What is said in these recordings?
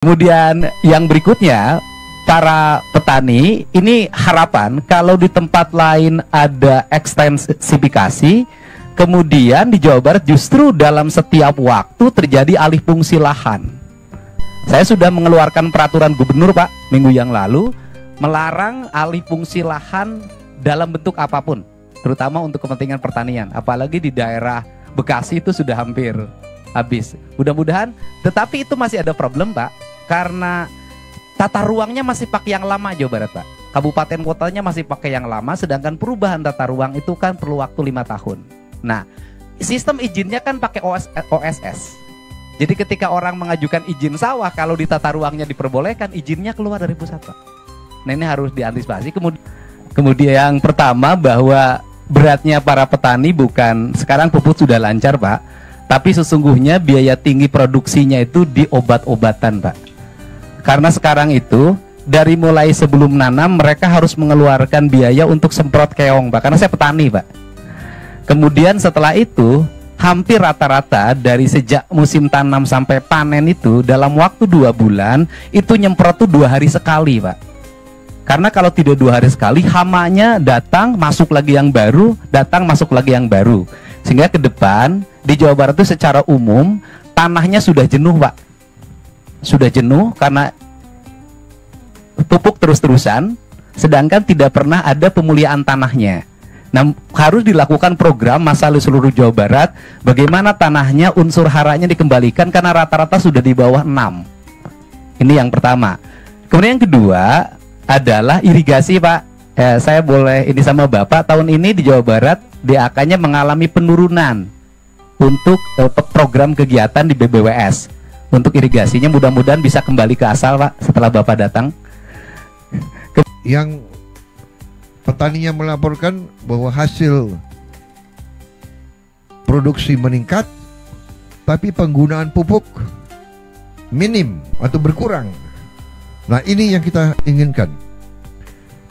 Kemudian yang berikutnya, para petani ini harapan kalau di tempat lain ada ekstensifikasi, kemudian di Jawa Barat justru dalam setiap waktu terjadi alih fungsi lahan. Saya sudah mengeluarkan peraturan gubernur, Pak, minggu yang lalu, melarang alih fungsi lahan dalam bentuk apapun, terutama untuk kepentingan pertanian. Apalagi di daerah Bekasi itu sudah hampir habis. Mudah-mudahan, tetapi itu masih ada problem, Pak. Karena tata ruangnya masih pakai yang lama Jawa Barat, Pak. Kabupaten kotanya masih pakai yang lama, sedangkan perubahan tata ruang itu kan perlu waktu 5 tahun. Nah, sistem izinnya kan pakai OSS. Jadi ketika orang mengajukan izin sawah, kalau di tata ruangnya diperbolehkan, izinnya keluar dari pusat, Pak. Nah, ini harus diantisipasi. Kemudian yang pertama, bahwa beratnya para petani bukan, sekarang pupuk sudah lancar, Pak, tapi sesungguhnya biaya tinggi produksinya itu di obat-obatan, Pak. Karena sekarang itu dari mulai sebelum nanam mereka harus mengeluarkan biaya untuk semprot keong, Pak. Karena saya petani, Pak. Kemudian setelah itu hampir rata-rata dari sejak musim tanam sampai panen itu dalam waktu 2 bulan itu nyemprot tuh 2 hari sekali, Pak. Karena kalau tidak 2 hari sekali, hamanya datang masuk lagi yang baru, datang masuk lagi yang baru. Sehingga ke depan di Jawa Barat itu secara umum tanahnya sudah jenuh, Pak. Sudah jenuh karena pupuk terus-terusan, sedangkan tidak pernah ada pemulihan tanahnya. Nah, harus dilakukan program masalah seluruh Jawa Barat, bagaimana tanahnya unsur haranya dikembalikan karena rata-rata sudah di bawah 6. Ini yang pertama. Kemudian yang kedua adalah irigasi, Pak. Saya boleh ini sama Bapak, tahun ini di Jawa Barat DAK-nya mengalami penurunan untuk program kegiatan di BBWS. Untuk irigasinya mudah-mudahan bisa kembali ke asal, Pak, setelah Bapak datang. Yang petaninya melaporkan bahwa hasil produksi meningkat, tapi penggunaan pupuk minim atau berkurang. Nah, ini yang kita inginkan.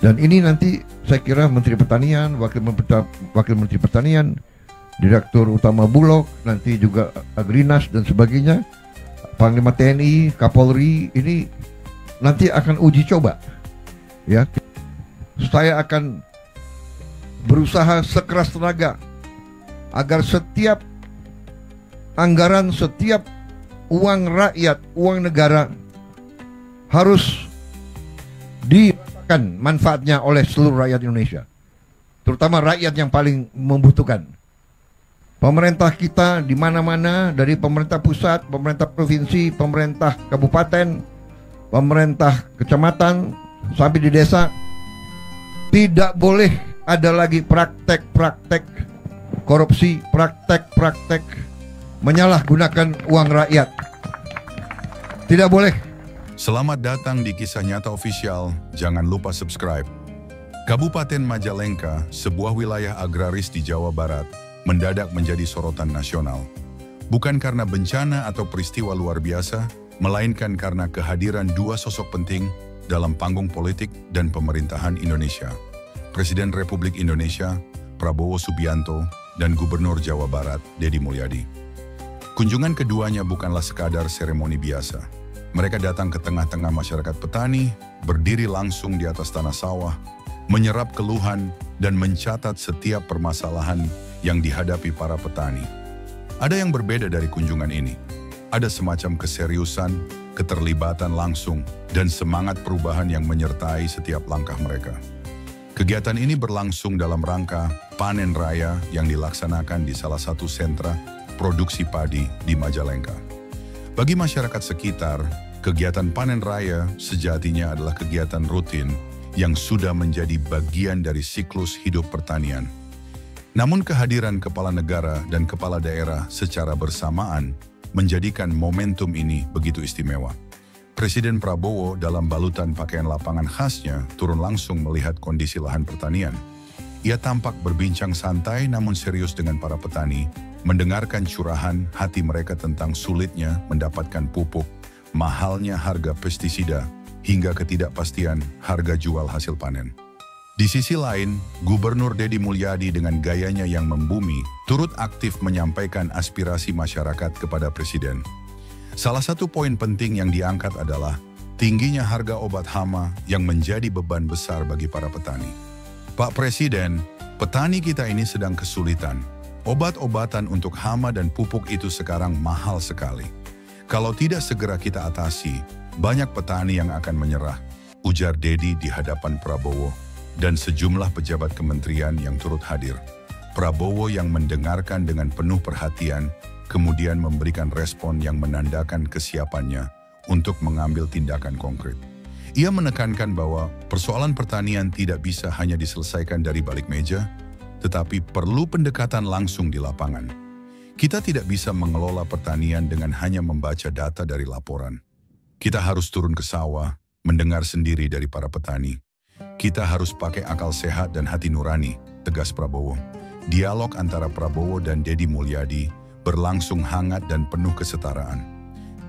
Dan ini nanti saya kira Menteri Pertanian, Wakil Menteri Pertanian, Direktur Utama Bulog, nanti juga Agrinas dan sebagainya, Panglima TNI, Kapolri, ini nanti akan uji coba, ya. Saya akan berusaha sekeras tenaga agar setiap anggaran, setiap uang rakyat, uang negara harus dirasakan manfaatnya oleh seluruh rakyat Indonesia, terutama rakyat yang paling membutuhkan. Pemerintah kita di mana-mana, dari pemerintah pusat, pemerintah provinsi, pemerintah kabupaten, pemerintah kecamatan, sampai di desa, tidak boleh ada lagi praktek-praktek korupsi, praktek-praktek menyalahgunakan uang rakyat. Tidak boleh. Selamat datang di Kisah Nyata Official. Jangan lupa subscribe. Kabupaten Majalengka, sebuah wilayah agraris di Jawa Barat, mendadak menjadi sorotan nasional. Bukan karena bencana atau peristiwa luar biasa, melainkan karena kehadiran 2 sosok penting dalam panggung politik dan pemerintahan Indonesia. Presiden Republik Indonesia, Prabowo Subianto, dan Gubernur Jawa Barat, Deddy Mulyadi. Kunjungan keduanya bukanlah sekadar seremoni biasa. Mereka datang ke tengah-tengah masyarakat petani, berdiri langsung di atas tanah sawah, menyerap keluhan, dan mencatat setiap permasalahan yang dihadapi para petani. Ada yang berbeda dari kunjungan ini. Ada semacam keseriusan, keterlibatan langsung, dan semangat perubahan yang menyertai setiap langkah mereka. Kegiatan ini berlangsung dalam rangka Panen Raya yang dilaksanakan di salah satu sentra produksi padi di Majalengka. Bagi masyarakat sekitar, kegiatan Panen Raya sejatinya adalah kegiatan rutin yang sudah menjadi bagian dari siklus hidup pertanian. Namun kehadiran kepala negara dan kepala daerah secara bersamaan menjadikan momentum ini begitu istimewa. Presiden Prabowo dalam balutan pakaian lapangan khasnya turun langsung melihat kondisi lahan pertanian. Ia tampak berbincang santai namun serius dengan para petani, mendengarkan curahan hati mereka tentang sulitnya mendapatkan pupuk, mahalnya harga pestisida, hingga ketidakpastian harga jual hasil panen. Di sisi lain, Gubernur Deddy Mulyadi dengan gayanya yang membumi turut aktif menyampaikan aspirasi masyarakat kepada Presiden. Salah satu poin penting yang diangkat adalah tingginya harga obat hama yang menjadi beban besar bagi para petani. Pak Presiden, petani kita ini sedang kesulitan. Obat-obatan untuk hama dan pupuk itu sekarang mahal sekali. Kalau tidak segera kita atasi, banyak petani yang akan menyerah, ujar Dedi di hadapan Prabowo dan sejumlah pejabat kementerian yang turut hadir. Prabowo yang mendengarkan dengan penuh perhatian, kemudian memberikan respon yang menandakan kesiapannya untuk mengambil tindakan konkret. Ia menekankan bahwa persoalan pertanian tidak bisa hanya diselesaikan dari balik meja, tetapi perlu pendekatan langsung di lapangan. Kita tidak bisa mengelola pertanian dengan hanya membaca data dari laporan. Kita harus turun ke sawah, mendengar sendiri dari para petani. Kita harus pakai akal sehat dan hati nurani, tegas Prabowo. Dialog antara Prabowo dan Dedi Mulyadi berlangsung hangat dan penuh kesetaraan.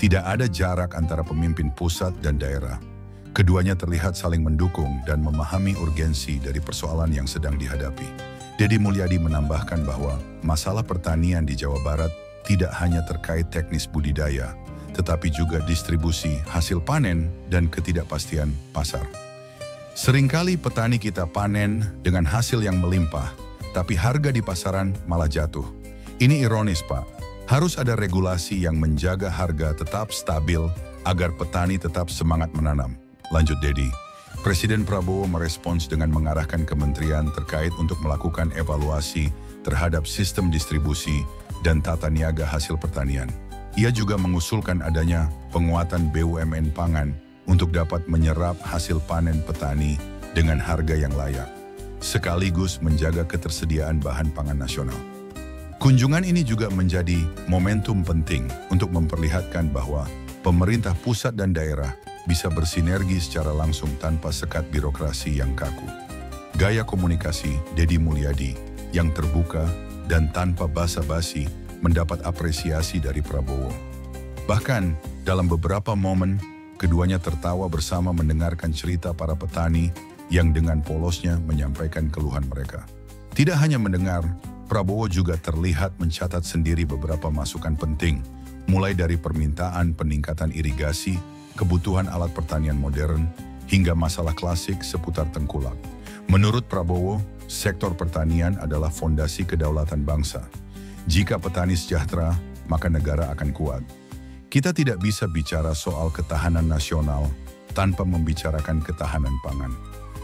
Tidak ada jarak antara pemimpin pusat dan daerah. Keduanya terlihat saling mendukung dan memahami urgensi dari persoalan yang sedang dihadapi. Dedi Mulyadi menambahkan bahwa masalah pertanian di Jawa Barat tidak hanya terkait teknis budidaya, tetapi juga distribusi hasil panen dan ketidakpastian pasar. Seringkali petani kita panen dengan hasil yang melimpah, tapi harga di pasaran malah jatuh. Ini ironis, Pak. Harus ada regulasi yang menjaga harga tetap stabil agar petani tetap semangat menanam. Lanjut Dedi. Presiden Prabowo merespons dengan mengarahkan kementerian terkait untuk melakukan evaluasi terhadap sistem distribusi dan tata niaga hasil pertanian. Ia juga mengusulkan adanya penguatan BUMN pangan untuk dapat menyerap hasil panen petani dengan harga yang layak, sekaligus menjaga ketersediaan bahan pangan nasional. Kunjungan ini juga menjadi momentum penting untuk memperlihatkan bahwa pemerintah pusat dan daerah bisa bersinergi secara langsung tanpa sekat birokrasi yang kaku. Gaya komunikasi Dedi Mulyadi yang terbuka dan tanpa basa-basi mendapat apresiasi dari Prabowo. Bahkan dalam beberapa momen, keduanya tertawa bersama mendengarkan cerita para petani yang dengan polosnya menyampaikan keluhan mereka. Tidak hanya mendengar, Prabowo juga terlihat mencatat sendiri beberapa masukan penting, mulai dari permintaan peningkatan irigasi, kebutuhan alat pertanian modern, hingga masalah klasik seputar tengkulak. Menurut Prabowo, sektor pertanian adalah fondasi kedaulatan bangsa. Jika petani sejahtera, maka negara akan kuat. Kita tidak bisa bicara soal ketahanan nasional tanpa membicarakan ketahanan pangan.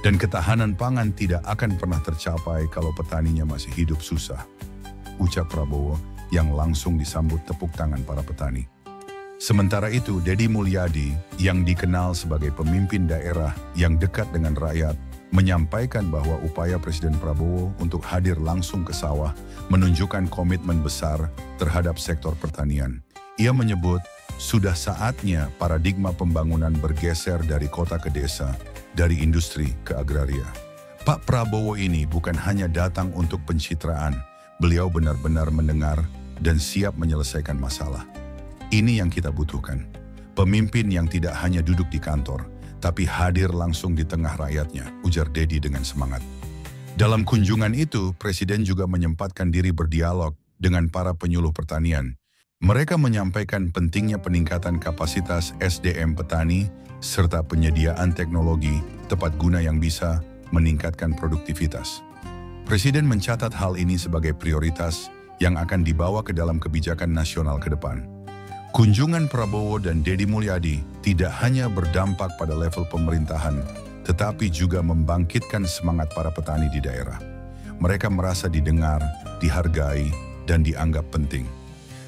Dan ketahanan pangan tidak akan pernah tercapai kalau petaninya masih hidup susah, ucap Prabowo yang langsung disambut tepuk tangan para petani. Sementara itu, Dedi Mulyadi yang dikenal sebagai pemimpin daerah yang dekat dengan rakyat menyampaikan bahwa upaya Presiden Prabowo untuk hadir langsung ke sawah menunjukkan komitmen besar terhadap sektor pertanian. Ia menyebut, sudah saatnya paradigma pembangunan bergeser dari kota ke desa, dari industri ke agraria. Pak Prabowo ini bukan hanya datang untuk pencitraan, beliau benar-benar mendengar dan siap menyelesaikan masalah. Ini yang kita butuhkan. Pemimpin yang tidak hanya duduk di kantor, tapi hadir langsung di tengah rakyatnya, ujar Dedi dengan semangat. Dalam kunjungan itu, Presiden juga menyempatkan diri berdialog dengan para penyuluh pertanian. Mereka menyampaikan pentingnya peningkatan kapasitas SDM petani serta penyediaan teknologi tepat guna yang bisa meningkatkan produktivitas. Presiden mencatat hal ini sebagai prioritas yang akan dibawa ke dalam kebijakan nasional ke depan. Kunjungan Prabowo dan Dedi Mulyadi tidak hanya berdampak pada level pemerintahan, tetapi juga membangkitkan semangat para petani di daerah. Mereka merasa didengar, dihargai, dan dianggap penting.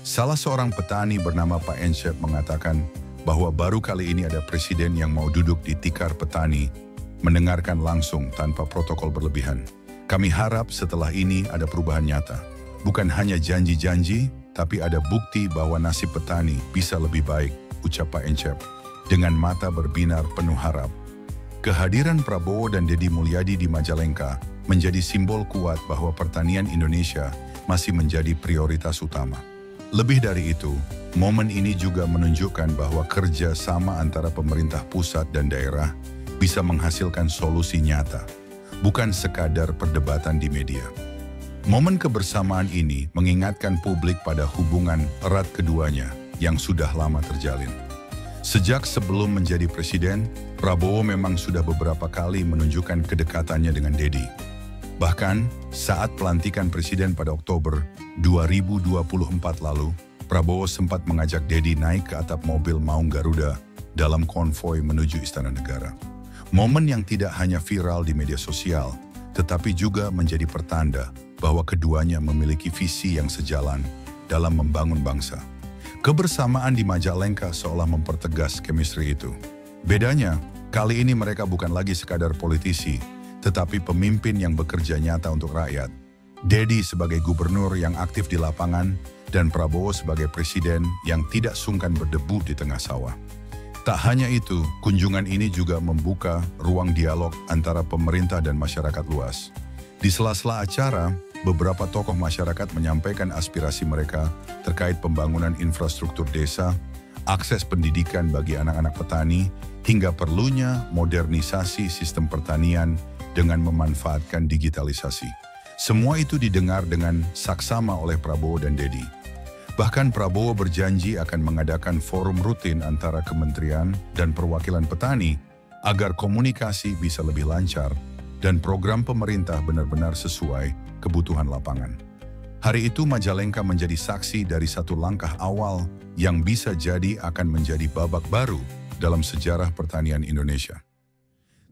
Salah seorang petani bernama Pak Encep mengatakan bahwa baru kali ini ada presiden yang mau duduk di tikar petani, mendengarkan langsung tanpa protokol berlebihan. Kami harap setelah ini ada perubahan nyata. Bukan hanya janji-janji, tapi ada bukti bahwa nasib petani bisa lebih baik, ucap Pak Encep, dengan mata berbinar penuh harap. Kehadiran Prabowo dan Dedi Mulyadi di Majalengka menjadi simbol kuat bahwa pertanian Indonesia masih menjadi prioritas utama. Lebih dari itu, momen ini juga menunjukkan bahwa kerja sama antara pemerintah pusat dan daerah bisa menghasilkan solusi nyata, bukan sekadar perdebatan di media. Momen kebersamaan ini mengingatkan publik pada hubungan erat keduanya yang sudah lama terjalin. Sejak sebelum menjadi presiden, Prabowo memang sudah beberapa kali menunjukkan kedekatannya dengan Dedi. Bahkan saat pelantikan presiden pada Oktober 2024 lalu, Prabowo sempat mengajak Dedi naik ke atap mobil Maung Garuda dalam konvoi menuju Istana Negara. Momen yang tidak hanya viral di media sosial, tetapi juga menjadi pertanda bahwa keduanya memiliki visi yang sejalan dalam membangun bangsa. Kebersamaan di Majalengka seolah mempertegas chemistry itu. Bedanya, kali ini mereka bukan lagi sekadar politisi, tetapi pemimpin yang bekerja nyata untuk rakyat. Dedi sebagai gubernur yang aktif di lapangan, dan Prabowo sebagai presiden yang tidak sungkan berdebu di tengah sawah. Tak hanya itu, kunjungan ini juga membuka ruang dialog antara pemerintah dan masyarakat luas. Di sela-sela acara, beberapa tokoh masyarakat menyampaikan aspirasi mereka terkait pembangunan infrastruktur desa, akses pendidikan bagi anak-anak petani, hingga perlunya modernisasi sistem pertanian dengan memanfaatkan digitalisasi. Semua itu didengar dengan saksama oleh Prabowo dan Dedi. Bahkan Prabowo berjanji akan mengadakan forum rutin antara kementerian dan perwakilan petani agar komunikasi bisa lebih lancar dan program pemerintah benar-benar sesuai kebutuhan lapangan. Hari itu Majalengka menjadi saksi dari satu langkah awal yang bisa jadi akan menjadi babak baru dalam sejarah pertanian Indonesia.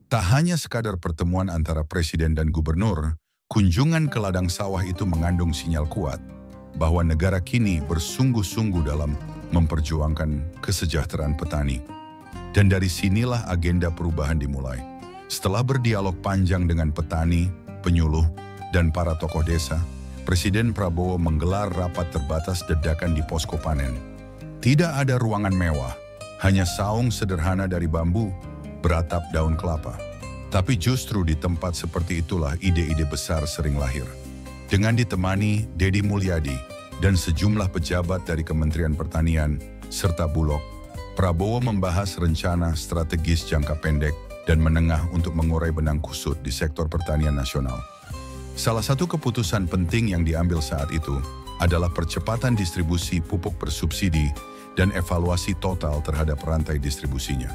Tak hanya sekadar pertemuan antara presiden dan gubernur, kunjungan ke ladang sawah itu mengandung sinyal kuat bahwa negara kini bersungguh-sungguh dalam memperjuangkan kesejahteraan petani. Dan dari sinilah agenda perubahan dimulai. Setelah berdialog panjang dengan petani, penyuluh, dan para tokoh desa, Presiden Prabowo menggelar rapat terbatas dadakan di posko panen. Tidak ada ruangan mewah, hanya saung sederhana dari bambu, beratap daun kelapa. Tapi justru di tempat seperti itulah ide-ide besar sering lahir. Dengan ditemani Dedi Mulyadi dan sejumlah pejabat dari Kementerian Pertanian serta Bulog, Prabowo membahas rencana strategis jangka pendek dan menengah untuk mengurai benang kusut di sektor pertanian nasional. Salah satu keputusan penting yang diambil saat itu adalah percepatan distribusi pupuk bersubsidi dan evaluasi total terhadap rantai distribusinya.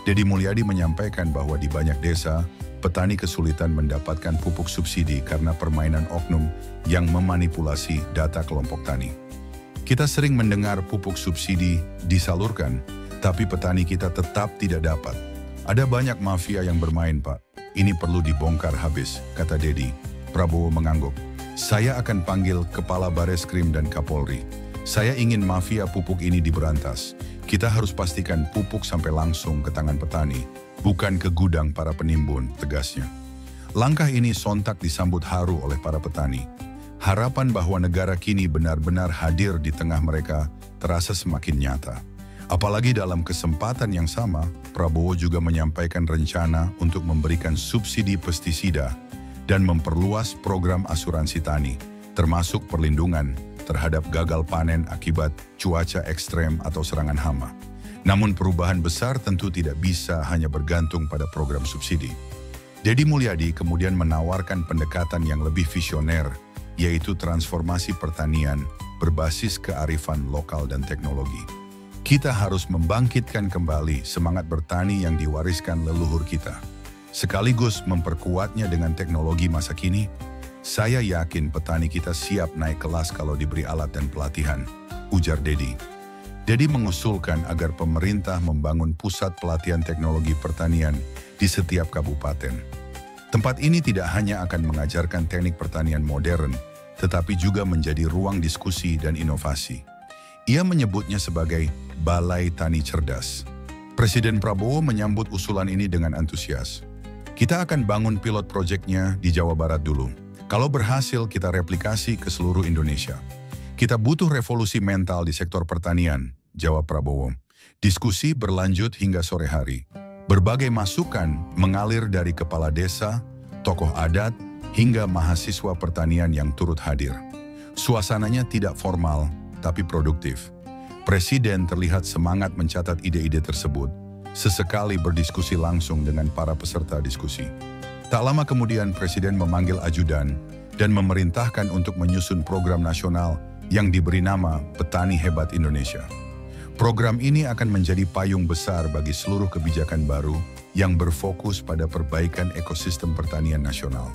Dedi Mulyadi menyampaikan bahwa di banyak desa, petani kesulitan mendapatkan pupuk subsidi karena permainan oknum yang memanipulasi data kelompok tani. Kita sering mendengar pupuk subsidi disalurkan, tapi petani kita tetap tidak dapat. Ada banyak mafia yang bermain, Pak. Ini perlu dibongkar habis, kata Dedi. Prabowo mengangguk. Saya akan panggil Kepala Bareskrim dan Kapolri. Saya ingin mafia pupuk ini diberantas. Kita harus pastikan pupuk sampai langsung ke tangan petani, bukan ke gudang para penimbun, tegasnya. Langkah ini sontak disambut haru oleh para petani. Harapan bahwa negara kini benar-benar hadir di tengah mereka terasa semakin nyata. Apalagi dalam kesempatan yang sama, Prabowo juga menyampaikan rencana untuk memberikan subsidi pestisida dan memperluas program asuransi tani, termasuk perlindungan terhadap gagal panen akibat cuaca ekstrem atau serangan hama. Namun perubahan besar tentu tidak bisa hanya bergantung pada program subsidi. Dedi Mulyadi kemudian menawarkan pendekatan yang lebih visioner, yaitu transformasi pertanian berbasis kearifan lokal dan teknologi. Kita harus membangkitkan kembali semangat bertani yang diwariskan leluhur kita. Sekaligus memperkuatnya dengan teknologi masa kini. Saya yakin petani kita siap naik kelas kalau diberi alat dan pelatihan, ujar Dedi. Dedi mengusulkan agar pemerintah membangun pusat pelatihan teknologi pertanian di setiap kabupaten. Tempat ini tidak hanya akan mengajarkan teknik pertanian modern, tetapi juga menjadi ruang diskusi dan inovasi. Ia menyebutnya sebagai Balai Tani Cerdas. Presiden Prabowo menyambut usulan ini dengan antusias. Kita akan bangun pilot proyeknya di Jawa Barat dulu. Kalau berhasil, kita replikasi ke seluruh Indonesia. Kita butuh revolusi mental di sektor pertanian, jawab Prabowo. Diskusi berlanjut hingga sore hari. Berbagai masukan mengalir dari kepala desa, tokoh adat, hingga mahasiswa pertanian yang turut hadir. Suasananya tidak formal, tapi produktif. Presiden terlihat semangat mencatat ide-ide tersebut, sesekali berdiskusi langsung dengan para peserta diskusi. Tak lama kemudian Presiden memanggil ajudan dan memerintahkan untuk menyusun program nasional yang diberi nama Petani Hebat Indonesia. Program ini akan menjadi payung besar bagi seluruh kebijakan baru yang berfokus pada perbaikan ekosistem pertanian nasional.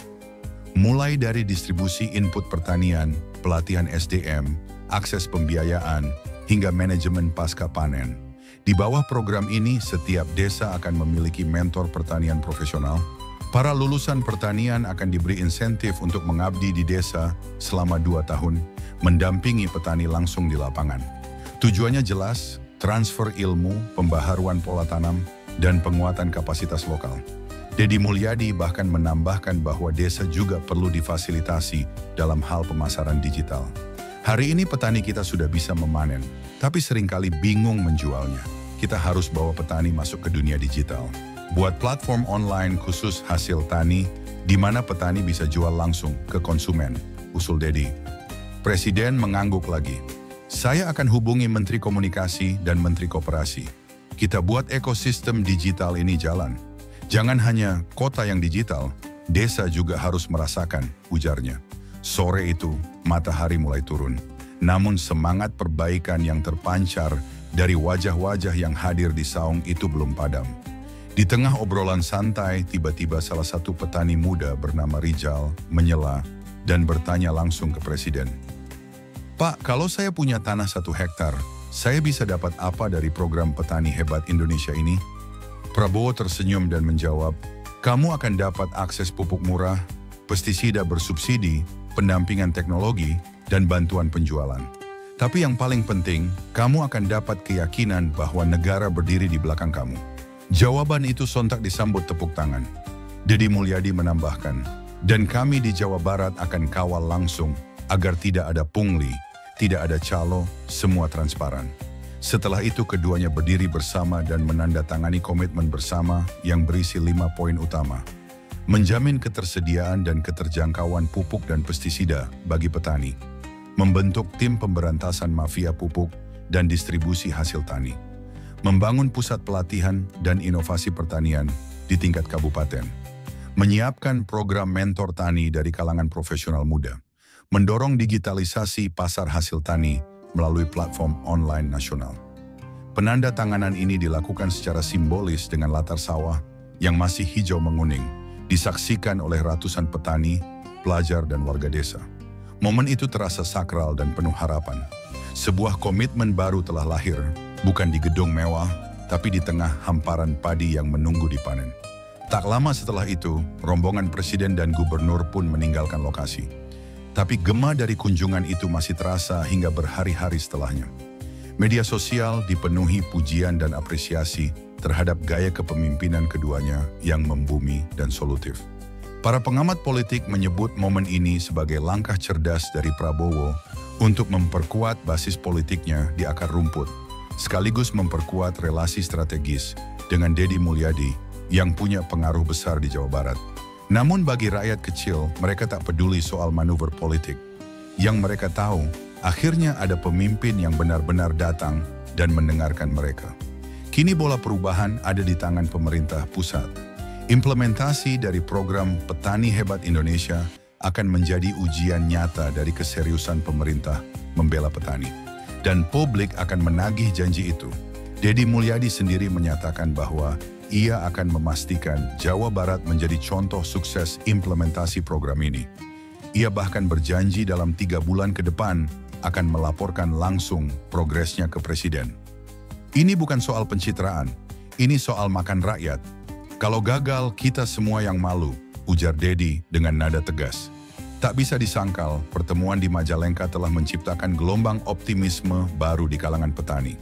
Mulai dari distribusi input pertanian, pelatihan SDM, akses pembiayaan, hingga manajemen pasca panen. Di bawah program ini, setiap desa akan memiliki mentor pertanian profesional. Para lulusan pertanian akan diberi insentif untuk mengabdi di desa selama 2 tahun, mendampingi petani langsung di lapangan. Tujuannya jelas, transfer ilmu, pembaharuan pola tanam, dan penguatan kapasitas lokal. Deddy Mulyadi bahkan menambahkan bahwa desa juga perlu difasilitasi dalam hal pemasaran digital. Hari ini petani kita sudah bisa memanen, tapi seringkali bingung menjualnya. Kita harus bawa petani masuk ke dunia digital. Buat platform online khusus hasil tani, di mana petani bisa jual langsung ke konsumen, usul Deddy. Presiden mengangguk lagi. Saya akan hubungi Menteri Komunikasi dan Menteri Koperasi. Kita buat ekosistem digital ini jalan. Jangan hanya kota yang digital, desa juga harus merasakan, ujarnya. Sore itu, matahari mulai turun. Namun semangat perbaikan yang terpancar dari wajah-wajah yang hadir di saung itu belum padam. Di tengah obrolan santai, tiba-tiba salah satu petani muda bernama Rijal menyela dan bertanya langsung ke Presiden. Pak, kalau saya punya tanah 1 hektar, saya bisa dapat apa dari program Petani Hebat Indonesia ini? Prabowo tersenyum dan menjawab, kamu akan dapat akses pupuk murah, pestisida bersubsidi, pendampingan teknologi, dan bantuan penjualan. Tapi yang paling penting, kamu akan dapat keyakinan bahwa negara berdiri di belakang kamu. Jawaban itu sontak disambut tepuk tangan. Deddy Mulyadi menambahkan, dan kami di Jawa Barat akan kawal langsung agar tidak ada pungli, tidak ada calo, semua transparan. Setelah itu keduanya berdiri bersama dan menandatangani komitmen bersama yang berisi 5 poin utama. Menjamin ketersediaan dan keterjangkauan pupuk dan pestisida bagi petani. Membentuk tim pemberantasan mafia pupuk dan distribusi hasil tani. Membangun pusat pelatihan dan inovasi pertanian di tingkat kabupaten. Menyiapkan program mentor tani dari kalangan profesional muda. Mendorong digitalisasi pasar hasil tani melalui platform online nasional. Penandatanganan ini dilakukan secara simbolis dengan latar sawah yang masih hijau menguning, disaksikan oleh ratusan petani, pelajar, dan warga desa. Momen itu terasa sakral dan penuh harapan. Sebuah komitmen baru telah lahir, bukan di gedung mewah, tapi di tengah hamparan padi yang menunggu dipanen. Tak lama setelah itu, rombongan presiden dan gubernur pun meninggalkan lokasi. Tapi gema dari kunjungan itu masih terasa hingga berhari-hari setelahnya. Media sosial dipenuhi pujian dan apresiasi terhadap gaya kepemimpinan keduanya yang membumi dan solutif. Para pengamat politik menyebut momen ini sebagai langkah cerdas dari Prabowo untuk memperkuat basis politiknya di akar rumput, sekaligus memperkuat relasi strategis dengan Deddy Mulyadi yang punya pengaruh besar di Jawa Barat. Namun bagi rakyat kecil, mereka tak peduli soal manuver politik. Yang mereka tahu, akhirnya ada pemimpin yang benar-benar datang dan mendengarkan mereka. Kini bola perubahan ada di tangan pemerintah pusat. Implementasi dari program Petani Hebat Indonesia akan menjadi ujian nyata dari keseriusan pemerintah membela petani. Dan publik akan menagih janji itu. Deddy Mulyadi sendiri menyatakan bahwa ia akan memastikan Jawa Barat menjadi contoh sukses implementasi program ini. Ia bahkan berjanji dalam 3 bulan ke depan akan melaporkan langsung progresnya ke Presiden. Ini bukan soal pencitraan, ini soal makan rakyat. Kalau gagal, kita semua yang malu, ujar Deddy dengan nada tegas. Tak bisa disangkal, pertemuan di Majalengka telah menciptakan gelombang optimisme baru di kalangan petani.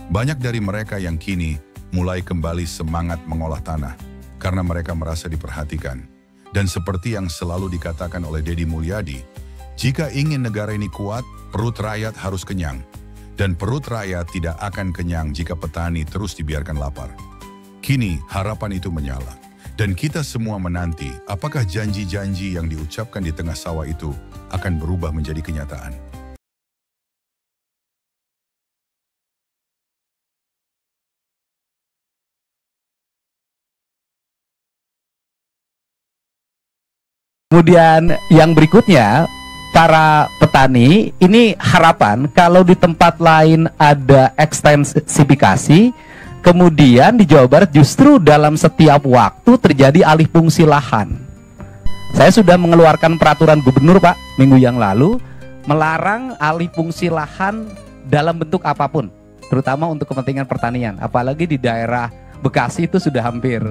Banyak dari mereka yang kini mulai kembali semangat mengolah tanah, karena mereka merasa diperhatikan. Dan seperti yang selalu dikatakan oleh Deddy Mulyadi, jika ingin negara ini kuat, perut rakyat harus kenyang. Dan perut rakyat tidak akan kenyang jika petani terus dibiarkan lapar. Kini harapan itu menyala. Dan kita semua menanti apakah janji-janji yang diucapkan di tengah sawah itu akan berubah menjadi kenyataan. Kemudian yang berikutnya, para petani ini harapan kalau di tempat lain ada ekstensifikasi, kemudian di Jawa Barat justru dalam setiap waktu terjadi alih fungsi lahan. Saya sudah mengeluarkan peraturan gubernur Pak minggu yang lalu melarang alih fungsi lahan dalam bentuk apapun, terutama untuk kepentingan pertanian. Apalagi di daerah Bekasi itu sudah hampir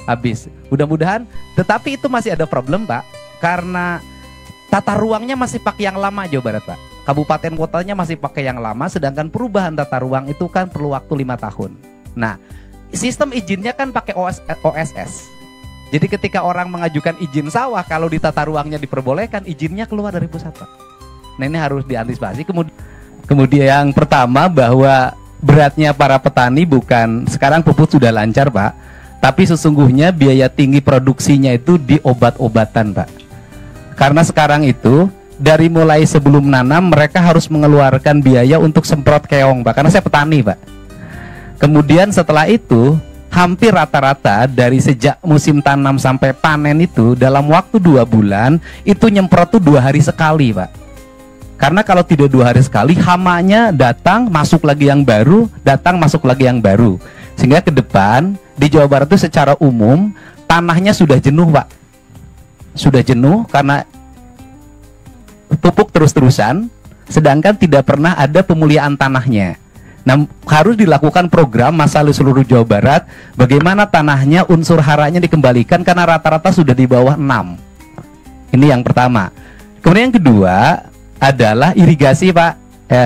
habis. Mudah-mudahan, tetapi itu masih ada problem Pak, karena tata ruangnya masih pakai yang lama Jawa Barat Pak. Kabupaten kotanya masih pakai yang lama, sedangkan perubahan tata ruang itu kan perlu waktu 5 tahun. Nah, sistem izinnya kan pakai OSS. Jadi ketika orang mengajukan izin sawah, kalau di tata ruangnya diperbolehkan, izinnya keluar dari pusat Pak. Nah ini harus diantisipasi. Kemudian yang pertama bahwa beratnya para petani bukan, sekarang pupuk sudah lancar Pak, tapi sesungguhnya biaya tinggi produksinya itu di obat-obatan Pak. Karena sekarang itu dari mulai sebelum nanam mereka harus mengeluarkan biaya untuk semprot keong Pak, karena saya petani Pak. Kemudian setelah itu hampir rata-rata dari sejak musim tanam sampai panen itu dalam waktu 2 bulan itu nyemprot tuh 2 hari sekali Pak. Karena kalau tidak 2 hari sekali, hamanya datang masuk lagi yang baru, datang masuk lagi yang baru. Sehingga ke depan di Jawa Barat itu secara umum tanahnya sudah jenuh Pak. Sudah jenuh karena pupuk terus-terusan, sedangkan tidak pernah ada pemulihan tanahnya. Nah, harus dilakukan program masalah seluruh Jawa Barat, bagaimana tanahnya unsur haranya dikembalikan karena rata-rata sudah di bawah 6. Ini yang pertama. Kemudian yang kedua adalah irigasi Pak.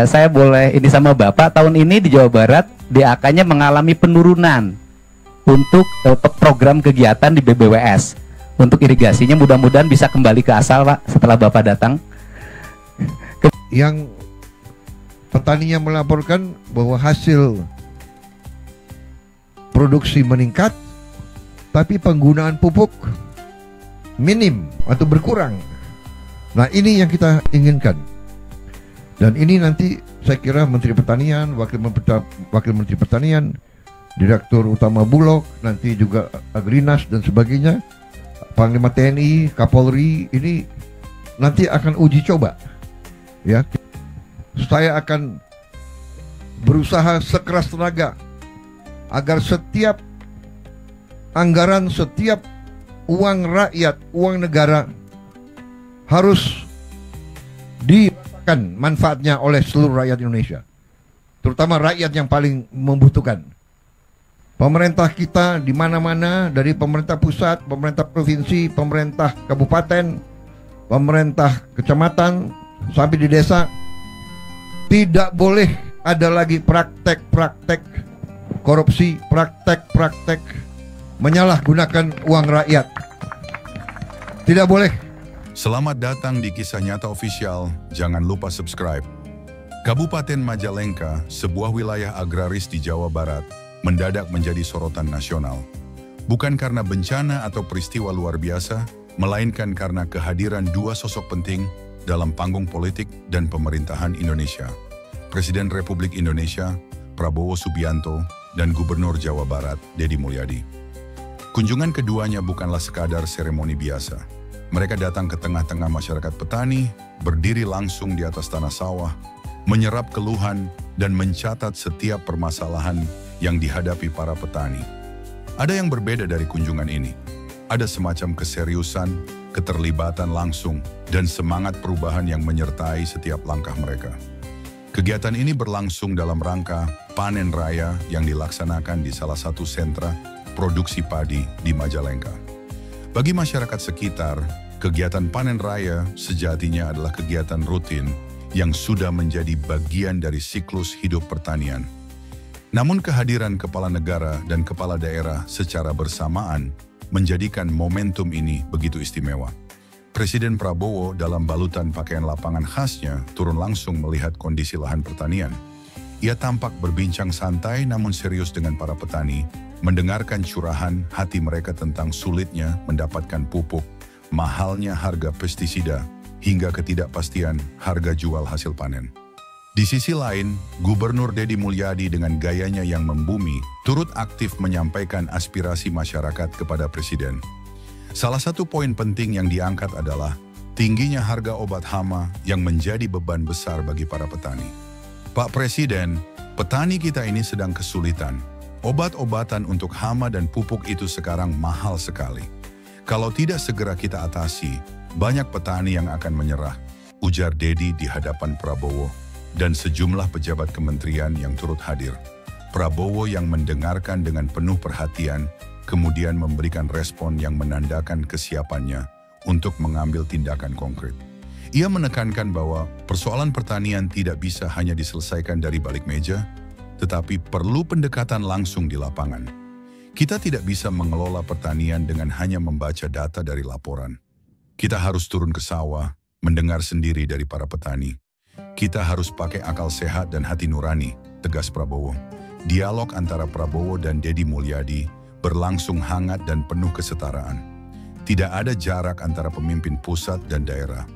Saya boleh ini sama Bapak, tahun ini di Jawa Barat DAK-nya mengalami penurunan untuk program kegiatan di BBWS. Untuk irigasinya mudah-mudahan bisa kembali ke asal Pak setelah Bapak datang. Yang petaninya melaporkan bahwa hasil produksi meningkat, tapi penggunaan pupuk minim atau berkurang. Nah ini yang kita inginkan. Dan ini nanti saya kira Menteri Pertanian, Wakil Menteri Pertanian, Direktur Utama Bulog, nanti juga Agrinas dan sebagainya, Panglima TNI, Kapolri, ini nanti akan uji coba. Ya, saya akan berusaha sekeras tenaga agar setiap anggaran, setiap uang rakyat, uang negara harus dirasakan manfaatnya oleh seluruh rakyat Indonesia, terutama rakyat yang paling membutuhkan. Pemerintah kita di mana-mana, dari pemerintah pusat, pemerintah provinsi, pemerintah kabupaten, pemerintah kecamatan, sampai di desa, tidak boleh ada lagi praktek-praktek korupsi, praktek-praktek menyalahgunakan uang rakyat. Tidak boleh. Selamat datang di Kisah Nyata Official, jangan lupa subscribe. Kabupaten Majalengka, sebuah wilayah agraris di Jawa Barat, mendadak menjadi sorotan nasional. Bukan karena bencana atau peristiwa luar biasa, melainkan karena kehadiran 2 sosok penting dalam panggung politik dan pemerintahan Indonesia. Presiden Republik Indonesia, Prabowo Subianto, dan Gubernur Jawa Barat, Deddy Mulyadi. Kunjungan keduanya bukanlah sekadar seremoni biasa. Mereka datang ke tengah-tengah masyarakat petani, berdiri langsung di atas tanah sawah, menyerap keluhan, dan mencatat setiap permasalahan yang dihadapi para petani. Ada yang berbeda dari kunjungan ini. Ada semacam keseriusan, keterlibatan langsung, dan semangat perubahan yang menyertai setiap langkah mereka. Kegiatan ini berlangsung dalam rangka panen raya yang dilaksanakan di salah satu sentra produksi padi di Majalengka. Bagi masyarakat sekitar, kegiatan panen raya sejatinya adalah kegiatan rutin yang sudah menjadi bagian dari siklus hidup pertanian. Namun kehadiran kepala negara dan kepala daerah secara bersamaan menjadikan momentum ini begitu istimewa. Presiden Prabowo dalam balutan pakaian lapangan khasnya turun langsung melihat kondisi lahan pertanian. Ia tampak berbincang santai namun serius dengan para petani, mendengarkan curahan hati mereka tentang sulitnya mendapatkan pupuk, mahalnya harga pestisida, hingga ketidakpastian harga jual hasil panen. Di sisi lain, Gubernur Deddy Mulyadi dengan gayanya yang membumi turut aktif menyampaikan aspirasi masyarakat kepada Presiden. Salah satu poin penting yang diangkat adalah tingginya harga obat hama yang menjadi beban besar bagi para petani. Pak Presiden, petani kita ini sedang kesulitan. Obat-obatan untuk hama dan pupuk itu sekarang mahal sekali. Kalau tidak segera kita atasi, banyak petani yang akan menyerah, ujar Dedi di hadapan Prabowo dan sejumlah pejabat kementerian yang turut hadir. Prabowo yang mendengarkan dengan penuh perhatian, kemudian memberikan respon yang menandakan kesiapannya untuk mengambil tindakan konkret. Ia menekankan bahwa persoalan pertanian tidak bisa hanya diselesaikan dari balik meja, tetapi perlu pendekatan langsung di lapangan. Kita tidak bisa mengelola pertanian dengan hanya membaca data dari laporan. Kita harus turun ke sawah, mendengar sendiri dari para petani. Kita harus pakai akal sehat dan hati nurani, tegas Prabowo. Dialog antara Prabowo dan Dedi Mulyadi berlangsung hangat dan penuh kesetaraan. Tidak ada jarak antara pemimpin pusat dan daerah.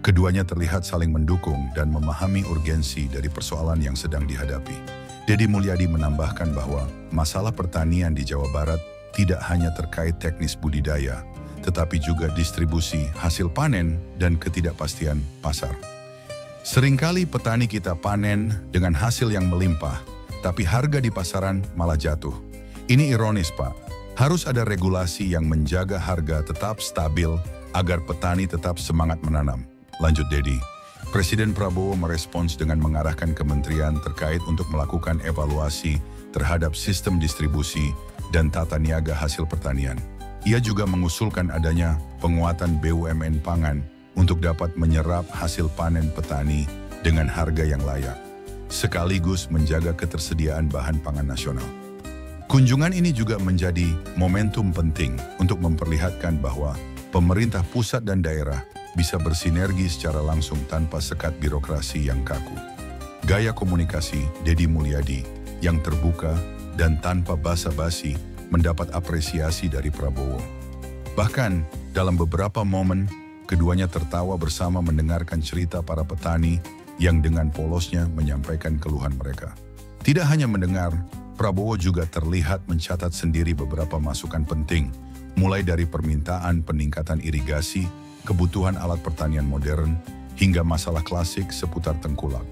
Keduanya terlihat saling mendukung dan memahami urgensi dari persoalan yang sedang dihadapi. Dedi Mulyadi menambahkan bahwa masalah pertanian di Jawa Barat tidak hanya terkait teknis budidaya, tetapi juga distribusi hasil panen dan ketidakpastian pasar. Seringkali petani kita panen dengan hasil yang melimpah, tapi harga di pasaran malah jatuh. Ini ironis, Pak. Harus ada regulasi yang menjaga harga tetap stabil agar petani tetap semangat menanam. Lanjut Dedi. Presiden Prabowo merespons dengan mengarahkan kementerian terkait untuk melakukan evaluasi terhadap sistem distribusi dan tata niaga hasil pertanian. Ia juga mengusulkan adanya penguatan BUMN pangan untuk dapat menyerap hasil panen petani dengan harga yang layak, sekaligus menjaga ketersediaan bahan pangan nasional. Kunjungan ini juga menjadi momentum penting untuk memperlihatkan bahwa pemerintah pusat dan daerah bisa bersinergi secara langsung tanpa sekat birokrasi yang kaku. Gaya komunikasi Dedi Mulyadi yang terbuka dan tanpa basa-basi mendapat apresiasi dari Prabowo. Bahkan dalam beberapa momen, keduanya tertawa bersama mendengarkan cerita para petani yang dengan polosnya menyampaikan keluhan mereka. Tidak hanya mendengar, Prabowo juga terlihat mencatat sendiri beberapa masukan penting, mulai dari permintaan peningkatan irigasi, kebutuhan alat pertanian modern, hingga masalah klasik seputar tengkulak.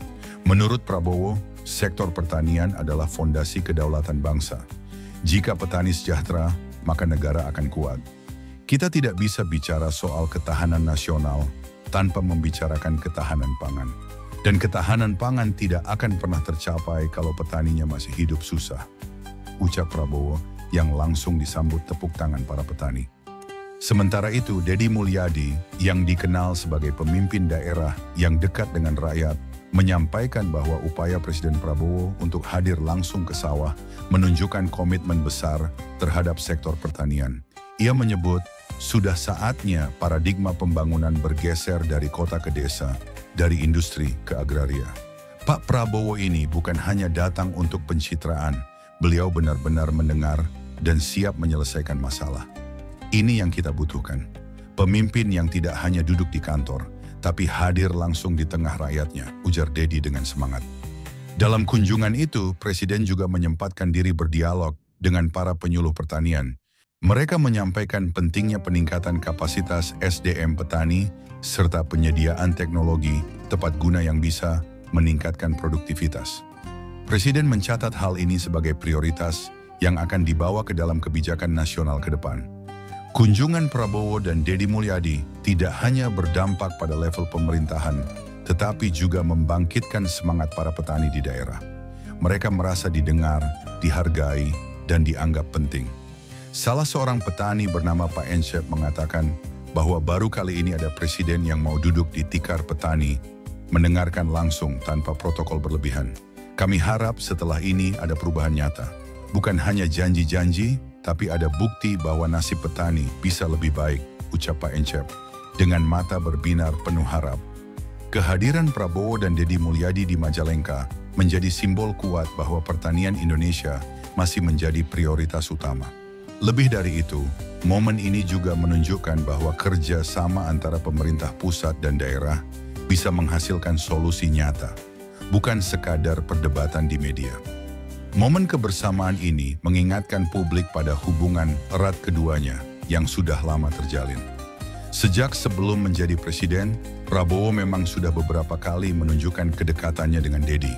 Menurut Prabowo, sektor pertanian adalah fondasi kedaulatan bangsa. Jika petani sejahtera, maka negara akan kuat. Kita tidak bisa bicara soal ketahanan nasional tanpa membicarakan ketahanan pangan. Dan ketahanan pangan tidak akan pernah tercapai kalau petaninya masih hidup susah, ucap Prabowo yang langsung disambut tepuk tangan para petani. Sementara itu, Dedi Mulyadi yang dikenal sebagai pemimpin daerah yang dekat dengan rakyat menyampaikan bahwa upaya Presiden Prabowo untuk hadir langsung ke sawah menunjukkan komitmen besar terhadap sektor pertanian. Ia menyebut, sudah saatnya paradigma pembangunan bergeser dari kota ke desa, dari industri ke agraria. Pak Prabowo ini bukan hanya datang untuk pencitraan, beliau benar-benar mendengar dan siap menyelesaikan masalah. Ini yang kita butuhkan. Pemimpin yang tidak hanya duduk di kantor, tapi hadir langsung di tengah rakyatnya, ujar Dedi dengan semangat. Dalam kunjungan itu, Presiden juga menyempatkan diri berdialog dengan para penyuluh pertanian. Mereka menyampaikan pentingnya peningkatan kapasitas SDM petani, serta penyediaan teknologi tepat guna yang bisa meningkatkan produktivitas. Presiden mencatat hal ini sebagai prioritas yang akan dibawa ke dalam kebijakan nasional ke depan. Kunjungan Prabowo dan Dedi Mulyadi tidak hanya berdampak pada level pemerintahan, tetapi juga membangkitkan semangat para petani di daerah. Mereka merasa didengar, dihargai, dan dianggap penting. Salah seorang petani bernama Pak Encep mengatakan bahwa baru kali ini ada presiden yang mau duduk di tikar petani, mendengarkan langsung tanpa protokol berlebihan. Kami harap setelah ini ada perubahan nyata. Bukan hanya janji-janji, tapi ada bukti bahwa nasib petani bisa lebih baik, ucap Pak Encep, dengan mata berbinar penuh harap. Kehadiran Prabowo dan Dedi Mulyadi di Majalengka menjadi simbol kuat bahwa pertanian Indonesia masih menjadi prioritas utama. Lebih dari itu, momen ini juga menunjukkan bahwa kerja sama antara pemerintah pusat dan daerah bisa menghasilkan solusi nyata, bukan sekadar perdebatan di media. Momen kebersamaan ini mengingatkan publik pada hubungan erat keduanya yang sudah lama terjalin. Sejak sebelum menjadi presiden, Prabowo memang sudah beberapa kali menunjukkan kedekatannya dengan Dedi.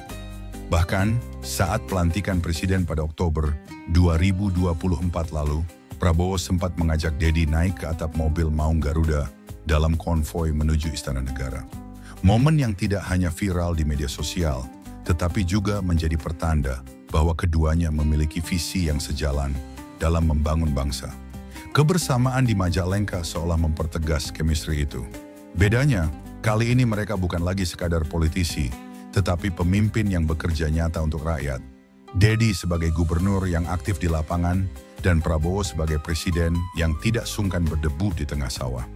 Bahkan, saat pelantikan presiden pada Oktober 2024 lalu, Prabowo sempat mengajak Dedi naik ke atap mobil Maung Garuda dalam konvoi menuju Istana Negara. Momen yang tidak hanya viral di media sosial, tetapi juga menjadi pertanda bahwa keduanya memiliki visi yang sejalan dalam membangun bangsa. Kebersamaan di Majalengka seolah mempertegas chemistry itu. Bedanya, kali ini mereka bukan lagi sekadar politisi, tetapi pemimpin yang bekerja nyata untuk rakyat. Dedi sebagai gubernur yang aktif di lapangan, dan Prabowo sebagai presiden yang tidak sungkan berdebu di tengah sawah.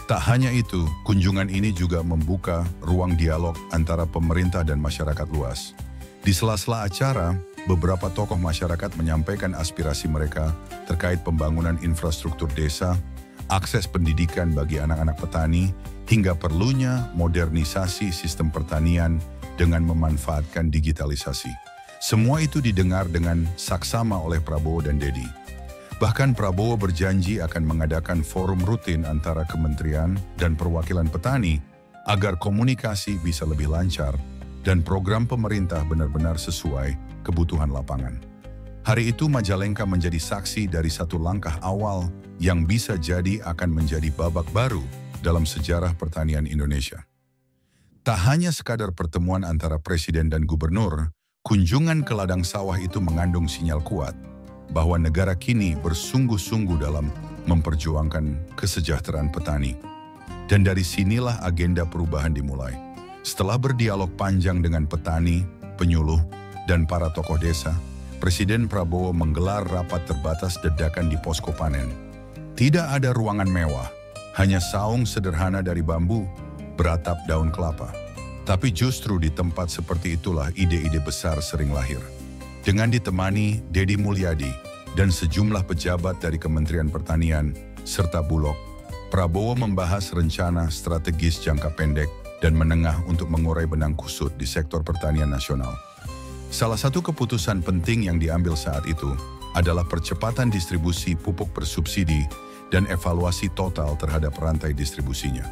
Tak hanya itu, kunjungan ini juga membuka ruang dialog antara pemerintah dan masyarakat luas. Di sela-sela acara, beberapa tokoh masyarakat menyampaikan aspirasi mereka terkait pembangunan infrastruktur desa, akses pendidikan bagi anak-anak petani, hingga perlunya modernisasi sistem pertanian dengan memanfaatkan digitalisasi. Semua itu didengar dengan saksama oleh Prabowo dan Dedi. Bahkan Prabowo berjanji akan mengadakan forum rutin antara kementerian dan perwakilan petani agar komunikasi bisa lebih lancar dan program pemerintah benar-benar sesuai kebutuhan lapangan. Hari itu Majalengka menjadi saksi dari satu langkah awal yang bisa jadi akan menjadi babak baru dalam sejarah pertanian Indonesia. Tak hanya sekadar pertemuan antara presiden dan gubernur, kunjungan ke ladang sawah itu mengandung sinyal kuat bahwa negara kini bersungguh-sungguh dalam memperjuangkan kesejahteraan petani. Dan dari sinilah agenda perubahan dimulai. Setelah berdialog panjang dengan petani, penyuluh, dan para tokoh desa, Presiden Prabowo menggelar rapat terbatas dadakan di posko panen. Tidak ada ruangan mewah, hanya saung sederhana dari bambu, beratap daun kelapa. Tapi justru di tempat seperti itulah ide-ide besar sering lahir. Dengan ditemani Dedi Mulyadi dan sejumlah pejabat dari Kementerian Pertanian serta Bulog, Prabowo membahas rencana strategis jangka pendek dan menengah untuk mengurai benang kusut di sektor pertanian nasional. Salah satu keputusan penting yang diambil saat itu adalah percepatan distribusi pupuk bersubsidi dan evaluasi total terhadap rantai distribusinya.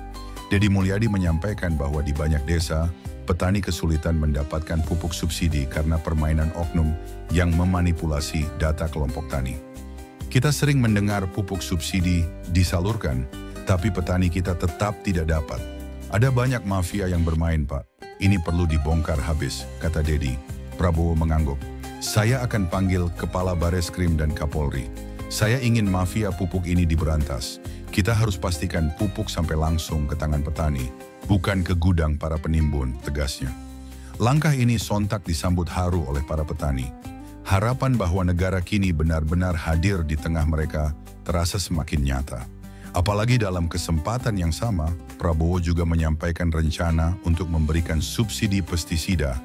Dedi Mulyadi menyampaikan bahwa di banyak desa, petani kesulitan mendapatkan pupuk subsidi karena permainan oknum yang memanipulasi data kelompok tani. Kita sering mendengar pupuk subsidi disalurkan, tapi petani kita tetap tidak dapat. Ada banyak mafia yang bermain, Pak. Ini perlu dibongkar habis, kata Dedi. Prabowo mengangguk. Saya akan panggil Kepala Bareskrim dan Kapolri. Saya ingin mafia pupuk ini diberantas. Kita harus pastikan pupuk sampai langsung ke tangan petani, bukan ke gudang para penimbun, tegasnya. Langkah ini sontak disambut haru oleh para petani. Harapan bahwa negara kini benar-benar hadir di tengah mereka terasa semakin nyata. Apalagi dalam kesempatan yang sama, Prabowo juga menyampaikan rencana untuk memberikan subsidi pestisida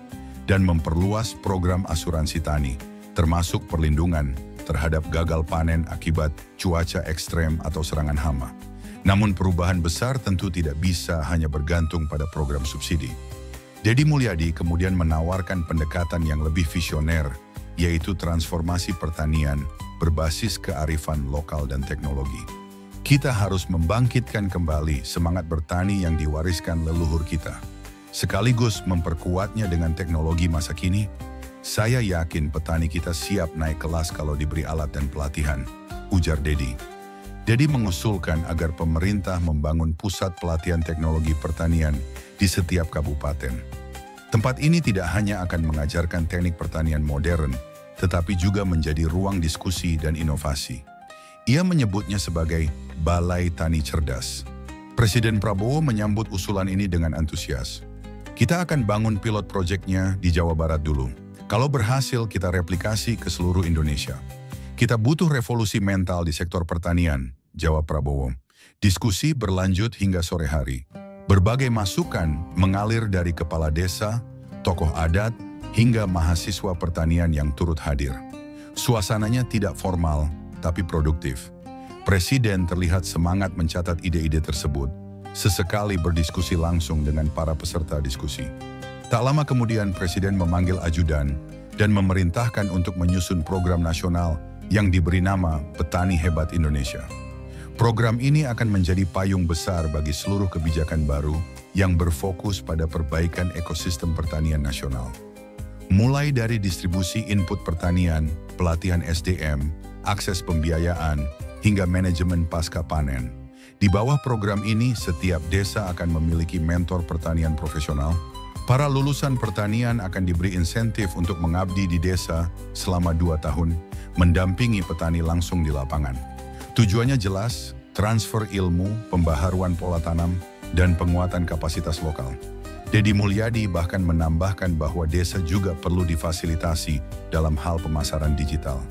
dan memperluas program asuransi tani, termasuk perlindungan terhadap gagal panen akibat cuaca ekstrem atau serangan hama. Namun perubahan besar tentu tidak bisa hanya bergantung pada program subsidi. Dedi Mulyadi kemudian menawarkan pendekatan yang lebih visioner, yaitu transformasi pertanian berbasis kearifan lokal dan teknologi. Kita harus membangkitkan kembali semangat bertani yang diwariskan leluhur kita. Sekaligus memperkuatnya dengan teknologi masa kini, saya yakin petani kita siap naik kelas kalau diberi alat dan pelatihan, ujar Dedi. Dedi mengusulkan agar pemerintah membangun pusat pelatihan teknologi pertanian di setiap kabupaten. Tempat ini tidak hanya akan mengajarkan teknik pertanian modern, tetapi juga menjadi ruang diskusi dan inovasi. Ia menyebutnya sebagai Balai Tani Cerdas. Presiden Prabowo menyambut usulan ini dengan antusias. Kita akan bangun pilot proyeknya di Jawa Barat dulu. Kalau berhasil, kita replikasi ke seluruh Indonesia. Kita butuh revolusi mental di sektor pertanian, jawab Prabowo. Diskusi berlanjut hingga sore hari. Berbagai masukan mengalir dari kepala desa, tokoh adat, hingga mahasiswa pertanian yang turut hadir. Suasananya tidak formal, tapi produktif. Presiden terlihat semangat mencatat ide-ide tersebut, sesekali berdiskusi langsung dengan para peserta diskusi. Tak lama kemudian Presiden memanggil ajudan dan memerintahkan untuk menyusun program nasional yang diberi nama Petani Hebat Indonesia. Program ini akan menjadi payung besar bagi seluruh kebijakan baru yang berfokus pada perbaikan ekosistem pertanian nasional. Mulai dari distribusi input pertanian, pelatihan SDM, akses pembiayaan, hingga manajemen pasca panen. Di bawah program ini, setiap desa akan memiliki mentor pertanian profesional. Para lulusan pertanian akan diberi insentif untuk mengabdi di desa selama 2 tahun, mendampingi petani langsung di lapangan. Tujuannya jelas, transfer ilmu, pembaharuan pola tanam, dan penguatan kapasitas lokal. Deddy Mulyadi bahkan menambahkan bahwa desa juga perlu difasilitasi dalam hal pemasaran digital.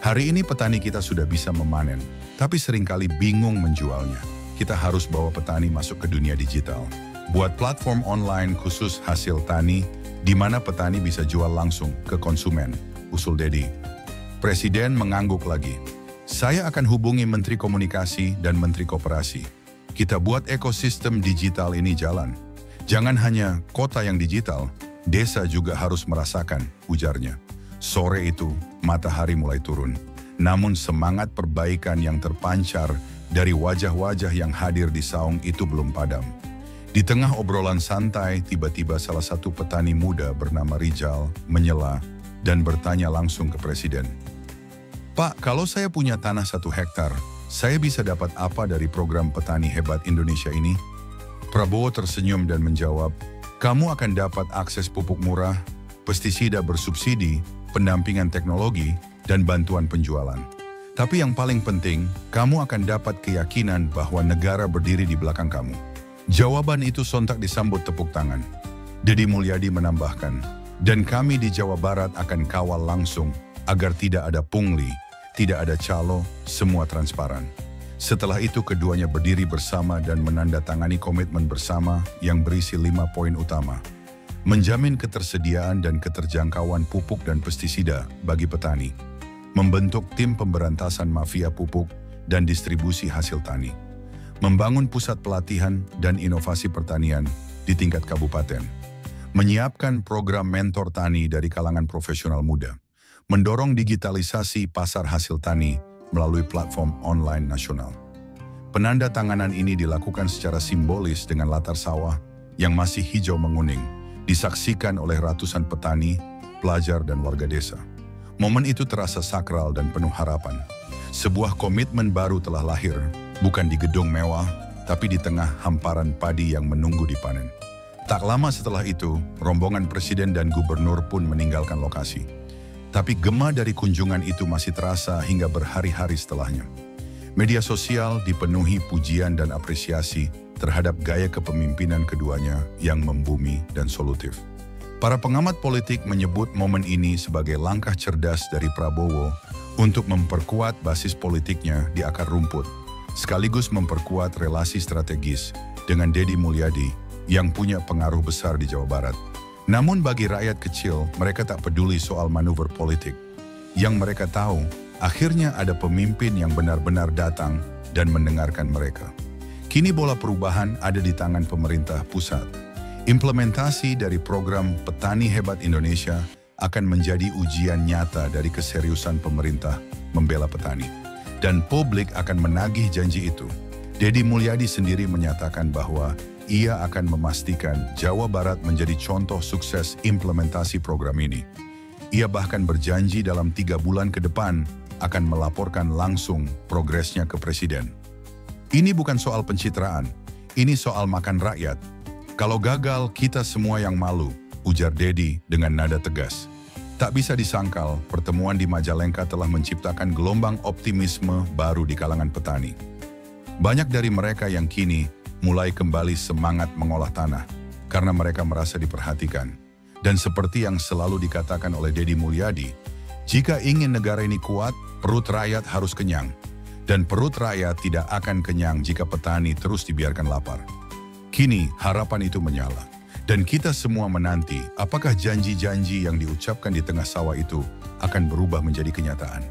Hari ini petani kita sudah bisa memanen, tapi seringkali bingung menjualnya. Kita harus bawa petani masuk ke dunia digital. Buat platform online khusus hasil tani, di mana petani bisa jual langsung ke konsumen, usul Deddy. Presiden mengangguk lagi. Saya akan hubungi Menteri Komunikasi dan Menteri Koperasi. Kita buat ekosistem digital ini jalan. Jangan hanya kota yang digital, desa juga harus merasakan, ujarnya. Sore itu, matahari mulai turun. Namun semangat perbaikan yang terpancar dari wajah-wajah yang hadir di saung itu belum padam. Di tengah obrolan santai, tiba-tiba salah satu petani muda bernama Rijal menyela dan bertanya langsung ke Presiden. Pak, kalau saya punya tanah 1 hektar, saya bisa dapat apa dari program Petani Hebat Indonesia ini? Prabowo tersenyum dan menjawab, kamu akan dapat akses pupuk murah, pestisida bersubsidi, pendampingan teknologi, dan bantuan penjualan. Tapi yang paling penting, kamu akan dapat keyakinan bahwa negara berdiri di belakang kamu. Jawaban itu sontak disambut tepuk tangan. Deddy Mulyadi menambahkan, dan kami di Jawa Barat akan kawal langsung agar tidak ada pungli, tidak ada calo, semua transparan. Setelah itu keduanya berdiri bersama dan menandatangani komitmen bersama yang berisi 5 poin utama. Menjamin ketersediaan dan keterjangkauan pupuk dan pestisida bagi petani. Membentuk tim pemberantasan mafia pupuk dan distribusi hasil tani. Membangun pusat pelatihan dan inovasi pertanian di tingkat kabupaten. Menyiapkan program mentor tani dari kalangan profesional muda. Mendorong digitalisasi pasar hasil tani melalui platform online nasional. Penandatanganan ini dilakukan secara simbolis dengan latar sawah yang masih hijau menguning, disaksikan oleh ratusan petani, pelajar, dan warga desa. Momen itu terasa sakral dan penuh harapan. Sebuah komitmen baru telah lahir, bukan di gedung mewah, tapi di tengah hamparan padi yang menunggu dipanen. Tak lama setelah itu, rombongan presiden dan gubernur pun meninggalkan lokasi. Tapi gema dari kunjungan itu masih terasa hingga berhari-hari setelahnya. Media sosial dipenuhi pujian dan apresiasi terhadap gaya kepemimpinan keduanya yang membumi dan solutif. Para pengamat politik menyebut momen ini sebagai langkah cerdas dari Prabowo untuk memperkuat basis politiknya di akar rumput, sekaligus memperkuat relasi strategis dengan Deddy Mulyadi yang punya pengaruh besar di Jawa Barat. Namun bagi rakyat kecil, mereka tak peduli soal manuver politik. Yang mereka tahu, akhirnya ada pemimpin yang benar-benar datang dan mendengarkan mereka. Kini bola perubahan ada di tangan pemerintah pusat. Implementasi dari program Petani Hebat Indonesia akan menjadi ujian nyata dari keseriusan pemerintah membela petani. Dan publik akan menagih janji itu. Deddy Mulyadi sendiri menyatakan bahwa ia akan memastikan Jawa Barat menjadi contoh sukses implementasi program ini. Ia bahkan berjanji dalam 3 bulan ke depan akan melaporkan langsung progresnya ke Presiden. Ini bukan soal pencitraan, ini soal makan rakyat. Kalau gagal, kita semua yang malu, ujar Deddy dengan nada tegas. Tak bisa disangkal, pertemuan di Majalengka telah menciptakan gelombang optimisme baru di kalangan petani. Banyak dari mereka yang kini mulai kembali semangat mengolah tanah karena mereka merasa diperhatikan. Dan seperti yang selalu dikatakan oleh Deddy Mulyadi, jika ingin negara ini kuat, perut rakyat harus kenyang. Dan perut rakyat tidak akan kenyang jika petani terus dibiarkan lapar. Kini harapan itu menyala. Dan kita semua menanti apakah janji-janji yang diucapkan di tengah sawah itu akan berubah menjadi kenyataan.